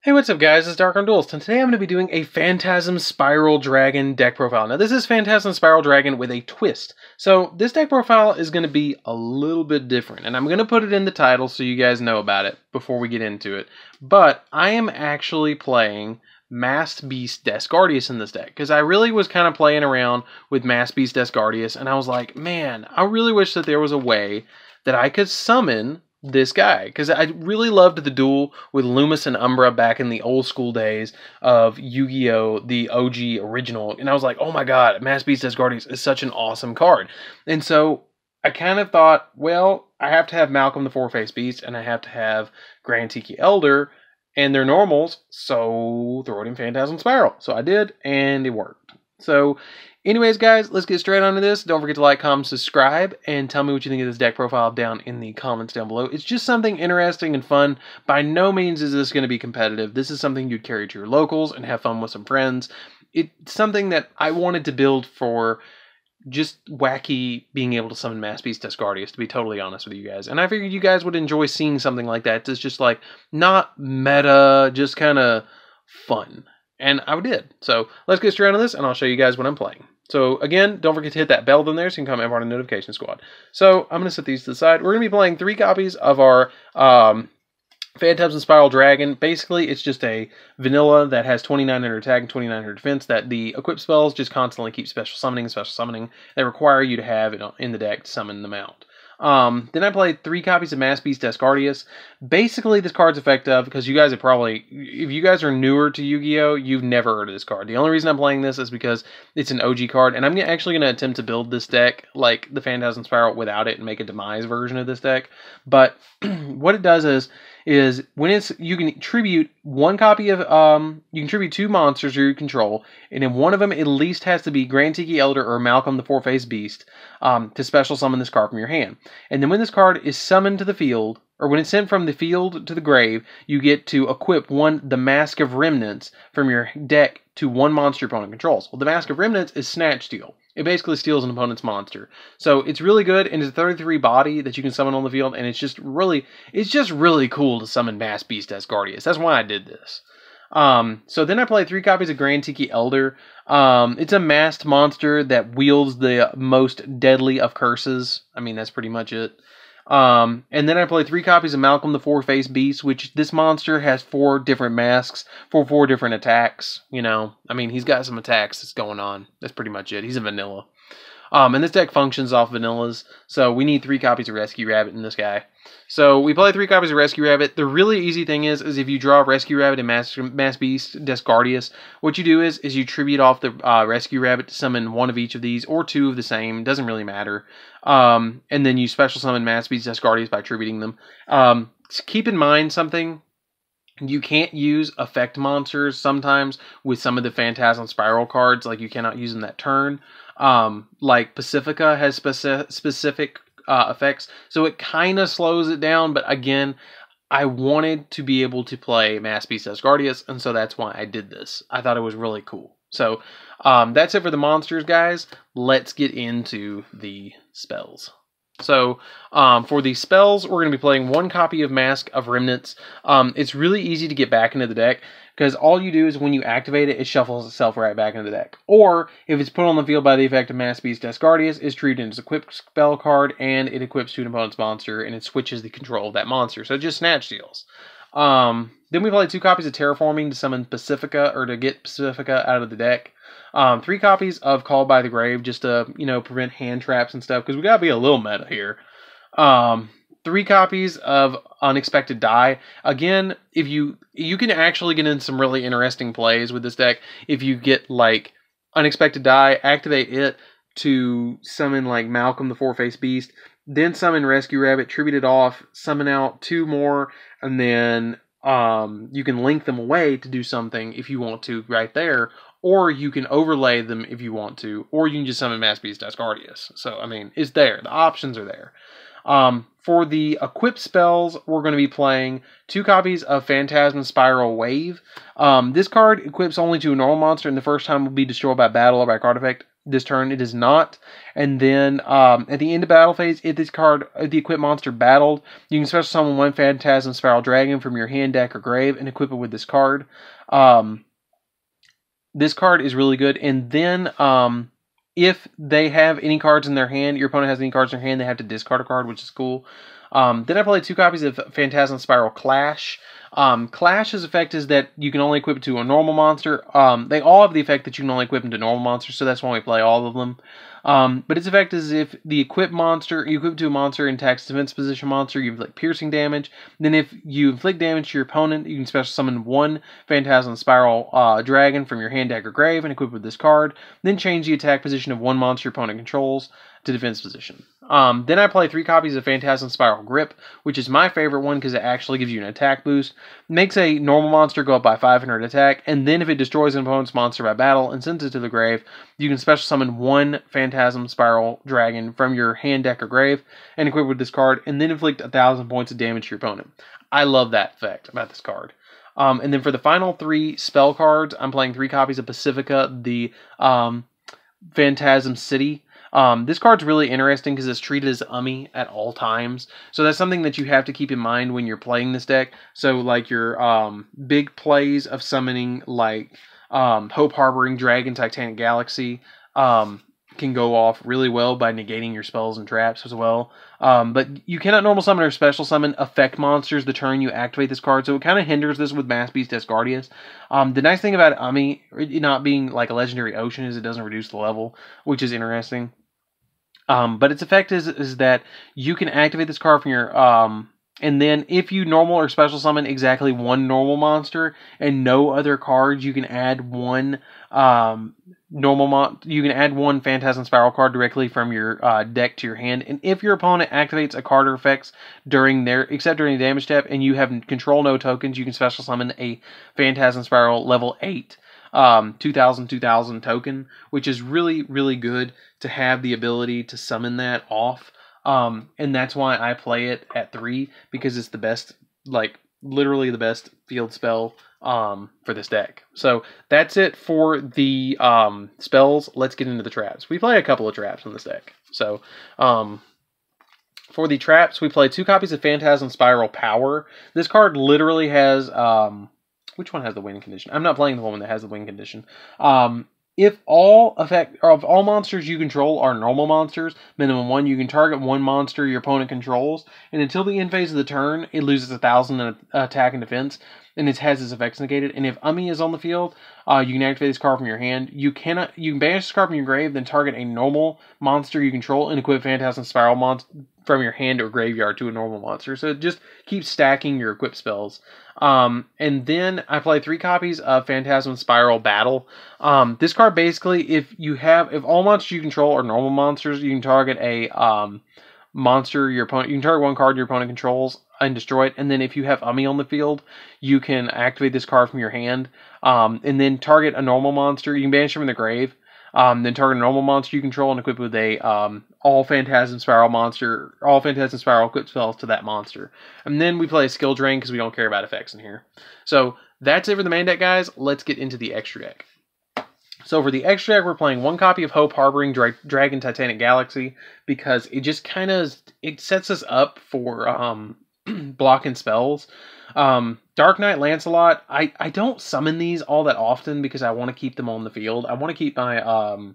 Hey, what's up guys, it's DarkArmedDuelist, and today I'm going to be doing a Phantasm Spiral Dragon deck profile. Now this is Phantasm Spiral Dragon with a twist. So this deck profile is going to be a little bit different, and I'm going to put it in the title so you guys know about it before we get into it. But I am actually playing Masked Beast Gardius in this deck, because I really was kind of playing around with Masked Beast Gardius, and I was like, man, I really wish that there was a way that I could summon this guy, because I really loved the duel with Loomis and Umbra back in the old school days of Yu-Gi-Oh, the OG original, and I was like, oh my god, Masked Beast Gardius is such an awesome card. And so I kind of thought, well, I have to have Malcolm the Four-Faced Beast, and I have to have Grand Tiki Elder, and they're normals, so throw it in Phantasm Spiral. So I did, and it worked. So anyways, guys, let's get straight onto this. Don't forget to like, comment, subscribe, and tell me what you think of this deck profile down in the comments down below. It's just something interesting and fun. By no means is this going to be competitive. This is something you'd carry to your locals and have fun with some friends. It's something that I wanted to build for just wacky being able to summon Masked Beast Gardius, to be totally honest with you guys. And I figured you guys would enjoy seeing something like that. It's just like not meta, just kind of fun. And I did. So let's get straight on this, and I'll show you guys what I'm playing. So again, don't forget to hit that bell down there so you can come and part of the notification squad. So I'm going to set these to the side. We're going to be playing 3 copies of our Phantasm Spiral Dragon. Basically, it's just a vanilla that has 2900 attack and 2900 defense that the equipped spells just constantly keep special summoning that require you to have it in the deck to summon them out. Then I played 3 copies of Masked Beast Gardius. Basically, this card's effective because you guys have probably, if you guys are newer to Yu-Gi-Oh, you've never heard of this card. The only reason I'm playing this is because it's an OG card, and I'm actually going to attempt to build this deck like the Phantasm Spiral without it and make a demise version of this deck. But what it does is when it's, you can tribute 1 copy of, you can tribute 2 monsters you control, and in one of them at least has to be Grand Tiki Elder or Malcolm the Four-Faced Beast to special summon this card from your hand. And then when this card is summoned to the field, or when it's sent from the field to the grave, you get to equip the Mask of Remnants from your deck to 1 monster your opponent controls. Well, the Mask of Remnants is Snatch Steal. It basically steals an opponent's monster. So it's really good, and it's a 33 body that you can summon on the field, and it's just really cool to summon Masked Beast Gardius. That's why I did this. So then I played 3 copies of Grand Tiki Elder. It's a masked monster that wields the most deadly of curses. I mean, that's pretty much it. And then I played 3 copies of Malcolm the Four-Faced Beast, which this monster has 4 different masks for 4 different attacks. You know, I mean, he's got some attacks that's going on. That's pretty much it. He's a vanilla. And this deck functions off vanillas, so we need 3 copies of Rescue Rabbit in this guy. So we play 3 copies of Rescue Rabbit. The really easy thing is if you draw Rescue Rabbit and Masked Beast Gardius, what you do is you tribute off the Rescue Rabbit to summon 1 of each of these, or 2 of the same, doesn't really matter. And then you special summon Masked Beast Gardius by tributing them. Keep in mind something. You can't use effect monsters sometimes with some of the Phantasm Spiral cards, like you cannot use them that turn. Like Pacifica has specific effects, so it kind of slows it down, but again, I wanted to be able to play Masked Beast Gardius, and so that's why I did this. I thought it was really cool. So that's it for the monsters, guys. Let's get into the spells. So for the spells, we're going to be playing 1 copy of Mask of Remnants. It's really easy to get back into the deck, because all you do is when you activate it, it shuffles itself right back into the deck. Or, if it's put on the field by the effect of Masked Beast Gardius, it's treated as an equipped spell card, and it equips to an opponent's monster, and it switches the control of that monster. So it just Snatch Steals. Then we play 2 copies of Terraforming to summon Pacifica, or to get Pacifica out of the deck. 3 copies of Called by the Grave, just to, you know, prevent hand traps and stuff, because we gotta be a little meta here. 3 copies of Unexpected Die. Again, if you can actually get in some really interesting plays with this deck. If you get, like, Unexpected Die, activate it to summon, like, Malcolm the Four-Faced Beast, then summon Rescue Rabbit, tribute it off, summon out 2 more, and then you can link them away to do something if you want to right there, or you can overlay them if you want to, or you can just summon Masked Beast Gardius. So, I mean, it's there. The options are there. For the equipped spells, we're going to be playing 2 copies of Phantasm Spiral Wave. This card equips only to a normal monster, and the first time will be destroyed by battle or by card effect. this turn it is not. And then at the end of battle phase, if this card, the equipped monster battled, you can special summon one Phantasm Spiral Dragon from your hand, deck, or grave and equip it with this card. This card is really good. And then if they have any cards in their hand, your opponent has any cards in their hand, they have to discard a card, which is cool. Then I play 2 copies of Phantasm Spiral Clash. Clash's effect is that you can only equip it to a normal monster. They all have the effect that you can only equip them to normal monsters, so that's why we play all of them. But its effect is if the equipped monster, you equip it to a monster and attacks defense position monster, you inflict piercing damage. Then if you inflict damage to your opponent, you can special summon one Phantasm Spiral Dragon from your hand, deck, or grave and equip it with this card. Then change the attack position of one monster your opponent controls to defense position. Then I play 3 copies of Phantasm Spiral Grip, which is my favorite one because it actually gives you an attack boost. Makes a normal monster go up by 500 attack, and then if it destroys an opponent's monster by battle and sends it to the grave, you can special summon one Phantasm Spiral Dragon from your hand, deck, or grave and equip with this card, and then inflict 1,000 points of damage to your opponent. I love that effect about this card. And then for the final 3 spell cards, I'm playing 3 copies of Pacifica, the Phantasm City. This card's really interesting because it's treated as Ummi at all times. So that's something that you have to keep in mind when you're playing this deck. So like your big plays of summoning like Hope Harboring Dragon Titanic Galaxy can go off really well by negating your spells and traps as well. But you cannot normal summon or special summon effect monsters the turn you activate this card, so it kind of hinders this with Mass Beast Gardius. The nice thing about Ummi not being like a legendary ocean is it doesn't reduce the level, which is interesting. But its effect is that you can activate this card from your and then if you normal or special summon exactly one normal monster and no other cards, you can add one you can add one Phantasm Spiral card directly from your deck to your hand. And if your opponent activates a card or effects during the damage step and you have control no tokens, you can special summon a Phantasm Spiral level 8 2000 token, which is really, really good to have the ability to summon that off. And that's why I play it at 3, because it's the best, like literally the best field spell for this deck. So that's it for the spells. Let's get into the traps. We play a couple of traps in this deck. So for the traps, we play 2 copies of Phantasm Spiral Power. This card literally has which one has the win condition? I'm not playing the one that has the win condition. If all monsters you control are normal monsters, minimum 1, you can target one monster your opponent controls, and until the end phase of the turn, it loses 1,000 in attack and defense, and it has its effects negated. And if Ummi is on the field, you can activate this card from your hand. You can banish this card from your grave, then target a normal monster you control and equip Phantasm Spiral monster from your hand or graveyard to a normal monster. So it just keeps stacking your equip spells. And then I play 3 copies of Phantasm Spiral Battle. This card basically, if all monsters you control are normal monsters, you can target a monster you can target one card your opponent controls and destroy it. And then if you have Ummi on the field, you can activate this card from your hand, and then target a normal monster. You can banish them from the grave. Then target a normal monster you control and equip with a all Phantasm Spiral equip spells to that monster. And then we play a skill drain because we don't care about effects in here. So that's it for the main deck, guys. Let's get into the extra deck. So for the extra deck, we're playing 1 copy of Hope Harboring Dragon Titanic Galaxy because it just kind of sets us up for blocking spells. Dark Knight Lancelot, I don't summon these all that often because I want to keep them on the field. I want to keep my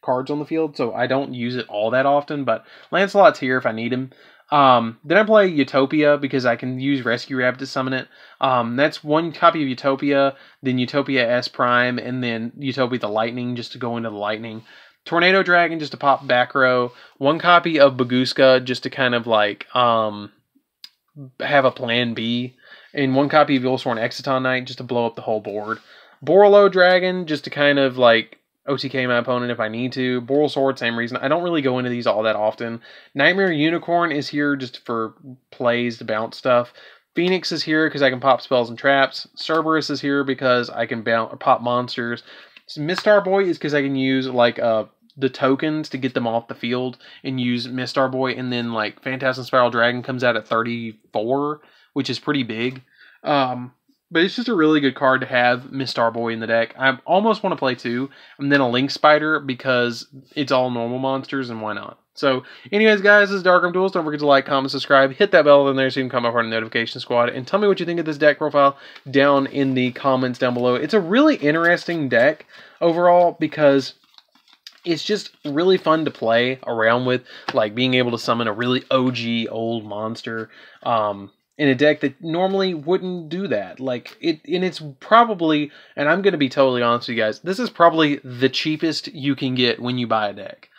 cards on the field, so I don't use it all that often, but Lancelot's here if I need him. Then I play Utopia because I can use Rescue Rabbit to summon it. That's 1 copy of Utopia, then Utopia S Prime, and then Utopia the Lightning just to go into the Lightning. Tornado Dragon just to pop back row. 1 copy of Baguska just to kind of like have a plan B. And 1 copy of Yulsworn Exciton Knight just to blow up the whole board. Borolo Dragon just to kind of like OTK my opponent if I need to. Boral Sword, same reason. I don't really go into these all that often. Nightmare Unicorn is here just for plays to bounce stuff. Phoenix is here because I can pop spells and traps. Cerberus is here because I can pop monsters. Mistar Boy is because I can use like the tokens to get them off the field and use Mistar Boy, and then like Phantasm Spiral Dragon comes out at 34, which is pretty big. But it's just a really good card to have Miss Starboy in the deck. I almost want to play 2, and then a Link Spider, because it's all normal monsters, and why not? So, anyways, guys, this is DarkArmedDuelist. Don't forget to like, comment, subscribe, hit that bell in there so you can come up on the notification squad, and tell me what you think of this deck profile down in the comments down below. It's a really interesting deck overall, because it's just really fun to play around with, like being able to summon a really OG old monster in a deck that normally wouldn't do that. Like and it's probably, and I'm going to be totally honest with you guys, this is probably the cheapest you can get when you buy a deck,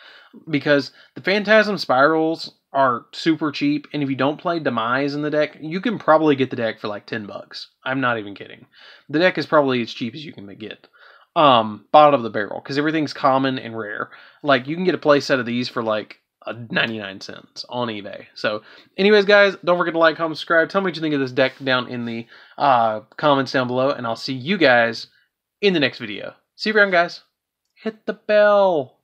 because the Phantasm Spirals are super cheap, and if you don't play Demise in the deck, you can probably get the deck for like $10. I'm not even kidding. The deck is probably as cheap as you can get. Bottom of the barrel, because everything's common and rare. Like, you can get a play set of these for like 99 cents on eBay. So, anyways, guys, don't forget to like, comment, subscribe. Tell me what you think of this deck down in the comments down below, and I'll see you guys in the next video. See you around, guys. Hit the bell.